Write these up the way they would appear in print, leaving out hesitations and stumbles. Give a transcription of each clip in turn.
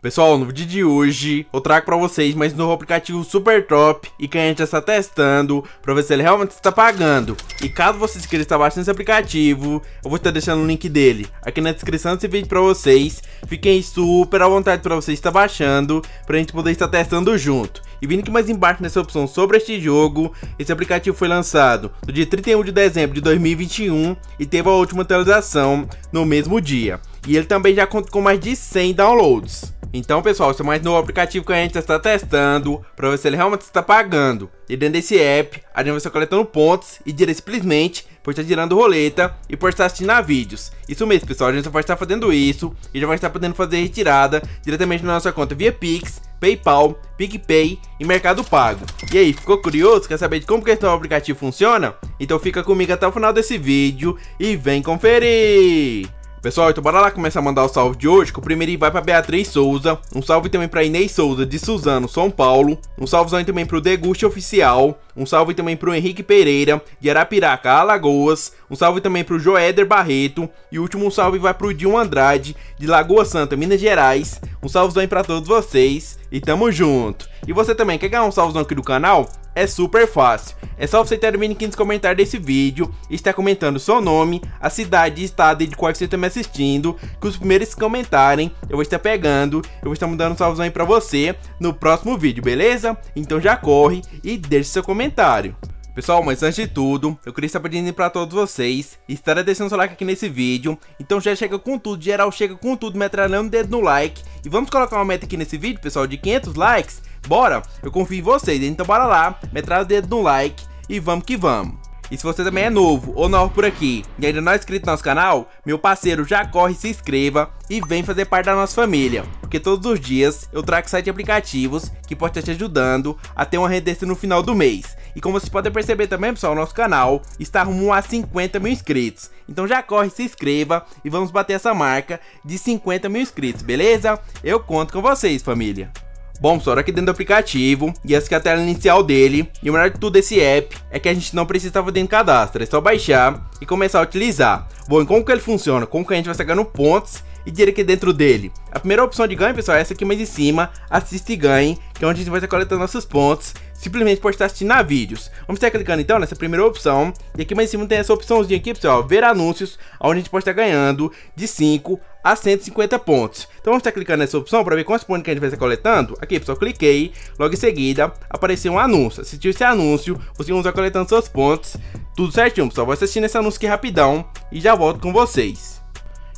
Pessoal, no vídeo de hoje eu trago pra vocês mais um novo aplicativo super top e que a gente já está testando pra ver se ele realmente está pagando. E caso vocês queiram estar baixando esse aplicativo, eu vou estar deixando o link dele aqui na descrição desse vídeo pra vocês. Fiquem super à vontade pra vocês estar baixando, pra gente poder estar testando junto. E vindo aqui mais embaixo nessa opção sobre este jogo, esse aplicativo foi lançado no dia 31 de dezembro de 2021 e teve a última atualização no mesmo dia. E ele também já conta com mais de 100 downloads. Então, pessoal, esse é mais novo aplicativo que a gente está testando para ver se ele realmente está pagando. E dentro desse app, a gente vai estar coletando pontos e dinheiro simplesmente por estar girando roleta e por estar assistindo a vídeos. Isso mesmo, pessoal, a gente só vai estar fazendo isso e já vai estar podendo fazer retirada diretamente na nossa conta via Pix, PayPal, PicPay e Mercado Pago. E aí, ficou curioso? Quer saber de como que esse novo aplicativo funciona? Então fica comigo até o final desse vídeo e vem conferir! Pessoal, então bora lá começar a mandar o salve de hoje, que o primeiro vai pra Beatriz Souza, um salve também pra Inês Souza de Suzano, São Paulo, um salve também pro Deguste Oficial, um salve também pro Henrique Pereira, de Arapiraca, Alagoas, um salve também pro Joéder Barreto, e o último salve vai pro Dinho Andrade, de Lagoa Santa, Minas Gerais, um salvezão pra todos vocês, e tamo junto. E você também quer ganhar um salvezão aqui do canal? É super fácil, é só você terminar aqui nos comentários desse vídeo e estar comentando seu nome, a cidade e estado de qual você está me assistindo, que os primeiros que comentarem eu vou estar pegando, eu vou estar mandando um salvezão aí pra você no próximo vídeo, beleza? Então já corre e deixe seu comentário. Pessoal, mas antes de tudo, eu queria estar pedindo para todos vocês estarem deixando seu like aqui nesse vídeo. Então já chega com tudo, geral chega com tudo, metralhando o dedo no like. E vamos colocar uma meta aqui nesse vídeo, pessoal, de 500 likes. Bora? Eu confio em vocês, então bora lá, metralha o dedo no like e vamos que vamos. E se você também é novo ou novo por aqui e ainda não é inscrito no nosso canal, meu parceiro, já corre, se inscreva e vem fazer parte da nossa família. Porque todos os dias eu trago 7 aplicativos que podem estar te ajudando a ter uma renda extra no final do mês. E como vocês podem perceber também, pessoal, o nosso canal está rumo a 50 mil inscritos. Então já corre, se inscreva e vamos bater essa marca de 50 mil inscritos, beleza? Eu conto com vocês, família. Bom, pessoal, aqui dentro do aplicativo, e essa aqui é a tela inicial dele, e o melhor de tudo desse app é que a gente não precisa fazer dentro do cadastro, é só baixar e começar a utilizar. Bom, e como que ele funciona? Como que a gente vai estar ganhando pontos e dinheiro aqui dentro dele? A primeira opção de ganho, pessoal, é essa aqui mais em cima, assiste e ganhe, que é onde a gente vai estar coletando nossos pontos, simplesmente por estar assistindo a vídeos. Vamos estar clicando então nessa primeira opção, e aqui mais em cima tem essa opçãozinha aqui, pessoal, ver anúncios, onde a gente pode estar ganhando de 5 a 150 pontos. Então vamos estar clicando nessa opção para ver quantos pontos que a gente vai estar coletando. Aqui, pessoal, cliquei, logo em seguida apareceu um anúncio. Assistiu esse anúncio, você vai estar coletando seus pontos, tudo certinho, pessoal. Vou assistindo esse anúncio aqui rapidão e já volto com vocês.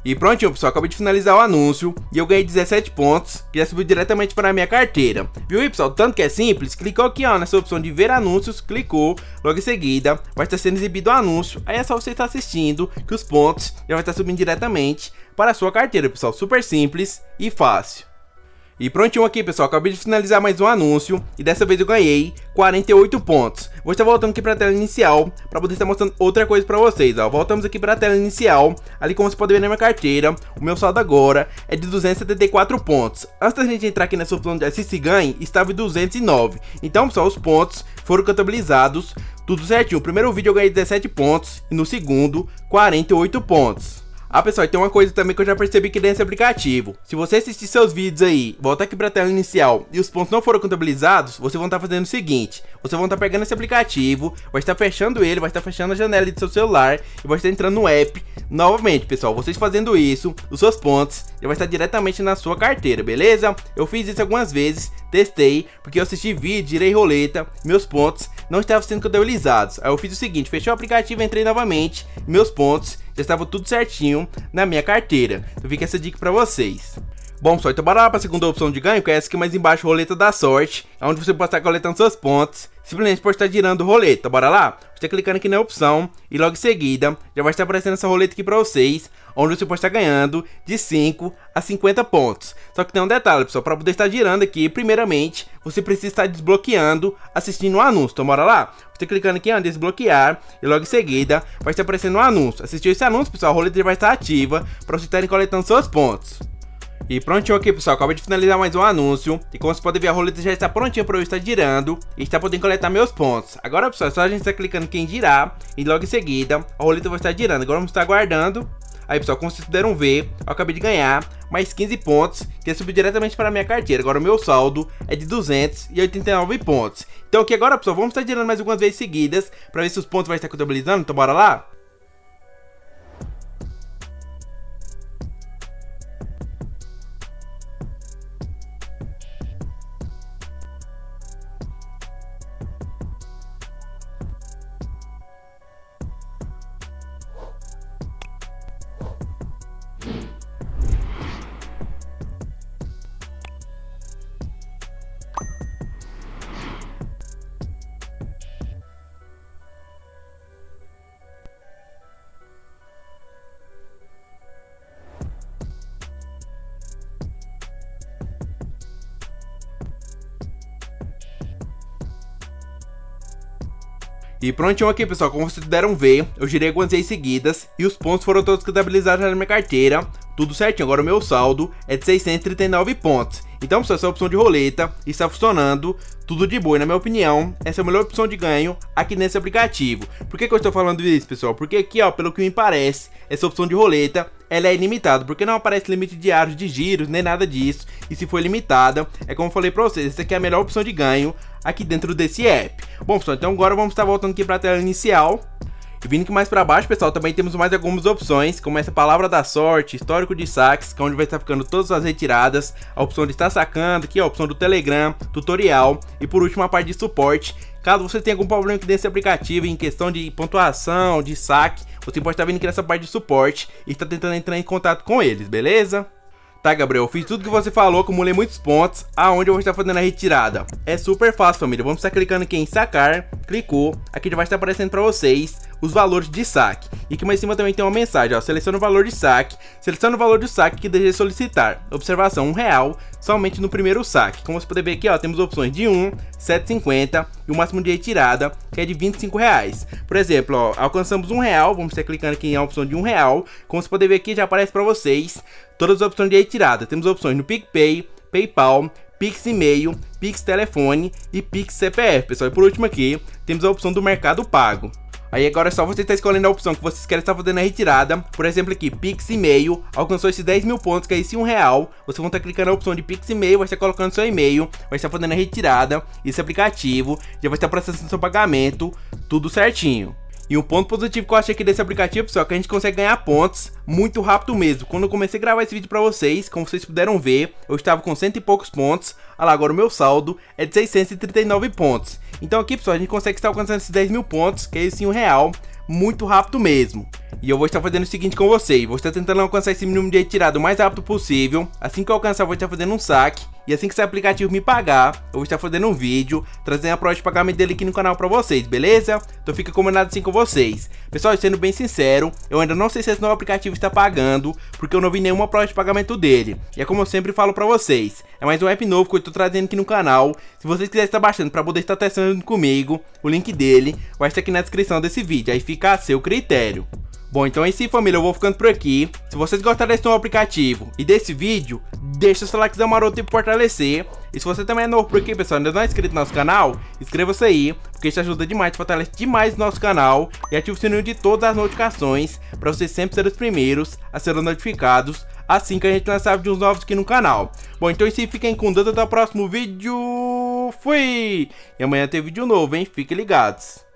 E prontinho, pessoal, acabei de finalizar o anúncio e eu ganhei 17 pontos, que já subiu diretamente para a minha carteira. Viu aí, pessoal? Tanto que é simples, clicou aqui, ó, nessa opção de ver anúncios, clicou, logo em seguida vai estar sendo exibido o anúncio, aí é só você estar assistindo que os pontos já vai estar subindo diretamente para a sua carteira, pessoal, super simples e fácil. E prontinho aqui, pessoal, acabei de finalizar mais um anúncio e dessa vez eu ganhei 48 pontos. Vou estar voltando aqui para a tela inicial para poder estar mostrando outra coisa para vocês, ó. Voltamos aqui para a tela inicial, ali como você pode ver na minha carteira, o meu saldo agora é de 274 pontos. Antes da gente entrar aqui nessa opção de assiste e ganhe, estava em 209. Então, pessoal, os pontos foram contabilizados tudo certinho. O primeiro vídeo eu ganhei 17 pontos e no segundo, 48 pontos. Ah, pessoal, e tem uma coisa também que eu já percebi aqui dentro desse aplicativo. Se você assistir seus vídeos aí, voltar aqui para a tela inicial e os pontos não foram contabilizados, vocês vão estar fazendo o seguinte: vocês vão estar pegando esse aplicativo, vai estar fechando ele, vai estar fechando a janela do seu celular e vai estar entrando no app novamente, pessoal. Vocês fazendo isso, os seus pontos já vai estar diretamente na sua carteira, beleza? Eu fiz isso algumas vezes, testei, porque eu assisti vídeo, girei roleta, meus pontos não estavam sendo contabilizados. Aí eu fiz o seguinte, fechei o aplicativo, entrei novamente, meus pontos já estavam tudo certinho na minha carteira. Então fica essa dica pra vocês. Bom, pessoal, então bora lá para a segunda opção de ganho, que é essa aqui mais embaixo, roleta da sorte, onde você pode estar coletando seus pontos, simplesmente por estar girando roleta. Bora lá? Você está clicando aqui na opção e logo em seguida já vai estar aparecendo essa roleta aqui para vocês, onde você pode estar ganhando de 5 a 50 pontos. Só que tem um detalhe, pessoal, para poder estar girando aqui, primeiramente, você precisa estar desbloqueando, assistindo um anúncio. Então bora lá? Você está clicando aqui em desbloquear e logo em seguida vai estar aparecendo um anúncio. Assistiu esse anúncio, pessoal, a roleta já vai estar ativa para vocês estarem coletando seus pontos. E prontinho aqui, pessoal, acabei de finalizar mais um anúncio. E como vocês podem ver, a roleta já está prontinha para eu estar girando e está podendo coletar meus pontos. Agora, pessoal, é só a gente estar clicando aqui em girar e logo em seguida a roleta vai estar girando. Agora vamos estar aguardando. Aí, pessoal, como vocês puderam ver, eu acabei de ganhar mais 15 pontos, que é subir diretamente para a minha carteira. Agora o meu saldo é de 289 pontos. Então aqui agora, pessoal, vamos estar girando mais algumas vezes seguidas, para ver se os pontos vai estar contabilizando, então bora lá? E prontinho aqui, pessoal, como vocês puderam ver, eu girei algumas vezes seguidas e os pontos foram todos contabilizados na minha carteira, tudo certinho. Agora o meu saldo é de 639 pontos. Então, pessoal, essa opção de roleta está funcionando tudo de boa. E na minha opinião, essa é a melhor opção de ganho aqui nesse aplicativo. Por que eu estou falando isso, pessoal? Porque aqui, ó, pelo que me parece, essa opção de roleta, ela é ilimitada, porque não aparece limite diário de giros, nem nada disso. E se for limitada, é como eu falei pra vocês, essa aqui é a melhor opção de ganho aqui dentro desse app. Bom, pessoal, então agora vamos estar voltando aqui para a tela inicial. E vindo aqui mais para baixo, pessoal, também temos mais algumas opções, como essa palavra da sorte, histórico de saques, que é onde vai estar ficando todas as retiradas, a opção de estar sacando, aqui ó, a opção do Telegram, tutorial e por último a parte de suporte. Caso você tenha algum problema aqui desse aplicativo em questão de pontuação, de saque, você pode estar vindo aqui nessa parte de suporte e estar tentando entrar em contato com eles, beleza? Tá, Gabriel, eu fiz tudo que você falou, acumulei muitos pontos. Aonde eu vou estar fazendo a retirada? É super fácil, família. Vamos estar clicando aqui em sacar, clicou, aqui já vai estar aparecendo para vocês os valores de saque. E aqui mais em cima também tem uma mensagem, ó, seleciona o valor de saque, seleciona o valor de saque que deseja solicitar. Observação, R$1 somente no primeiro saque. Como você pode ver aqui, ó, temos opções de 1, 7,50 e o máximo de retirada, que é de R$25. Por exemplo, ó, alcançamos R$1, vamos estar clicando aqui em opção de R$1. Como você pode ver aqui, já aparece para vocês todas as opções de retirada. Temos opções no PicPay, PayPal, Pix e-mail, Pix telefone e Pix CPF, pessoal. E por último aqui, temos a opção do Mercado Pago. Aí agora é só você estar escolhendo a opção que vocês querem estar fazendo a retirada. Por exemplo aqui, Pix e-mail, alcançou esses 10 mil pontos, que é esse R$1. Vocês vão estar clicando na opção de Pix e-mail, vai estar colocando seu e-mail, vai estar fazendo a retirada. Esse aplicativo já vai estar processando seu pagamento, tudo certinho. E um ponto positivo que eu achei aqui desse aplicativo, pessoal, é que a gente consegue ganhar pontos muito rápido mesmo. Quando eu comecei a gravar esse vídeo pra vocês, como vocês puderam ver, eu estava com 100 e poucos pontos. Olha lá, agora o meu saldo é de 639 pontos. Então aqui, pessoal, a gente consegue estar alcançando esses 10 mil pontos, que é esse R$1, muito rápido mesmo. E eu vou estar fazendo o seguinte com vocês, vou estar tentando alcançar esse mínimo de retirada o mais rápido possível. Assim que eu alcançar, eu vou estar fazendo um saque. E assim que esse aplicativo me pagar, eu vou estar fazendo um vídeo, trazendo a prova de pagamento dele aqui no canal pra vocês, beleza? Então fica combinado assim com vocês. Pessoal, sendo bem sincero, eu ainda não sei se esse novo aplicativo está pagando, porque eu não vi nenhuma prova de pagamento dele. E é como eu sempre falo pra vocês, é mais um app novo que eu estou trazendo aqui no canal. Se vocês quiserem estar baixando pra poder estar testando comigo, o link dele vai estar aqui na descrição desse vídeo, aí fica a seu critério. Bom, então é isso aí, família, eu vou ficando por aqui. Se vocês gostaram desse novo aplicativo e desse vídeo, deixa o seu likezão maroto para fortalecer. E se você também é novo por aqui, pessoal, ainda não é inscrito no nosso canal, inscreva-se aí, porque isso ajuda demais, fortalece demais o nosso canal. E ative o sininho de todas as notificações, para vocês sempre serem os primeiros a serem notificados assim que a gente lançar vídeos novos aqui no canal. Bom, então é isso aí, fiquem com Deus, até o próximo vídeo. Fui! E amanhã tem vídeo novo, hein? Fiquem ligados.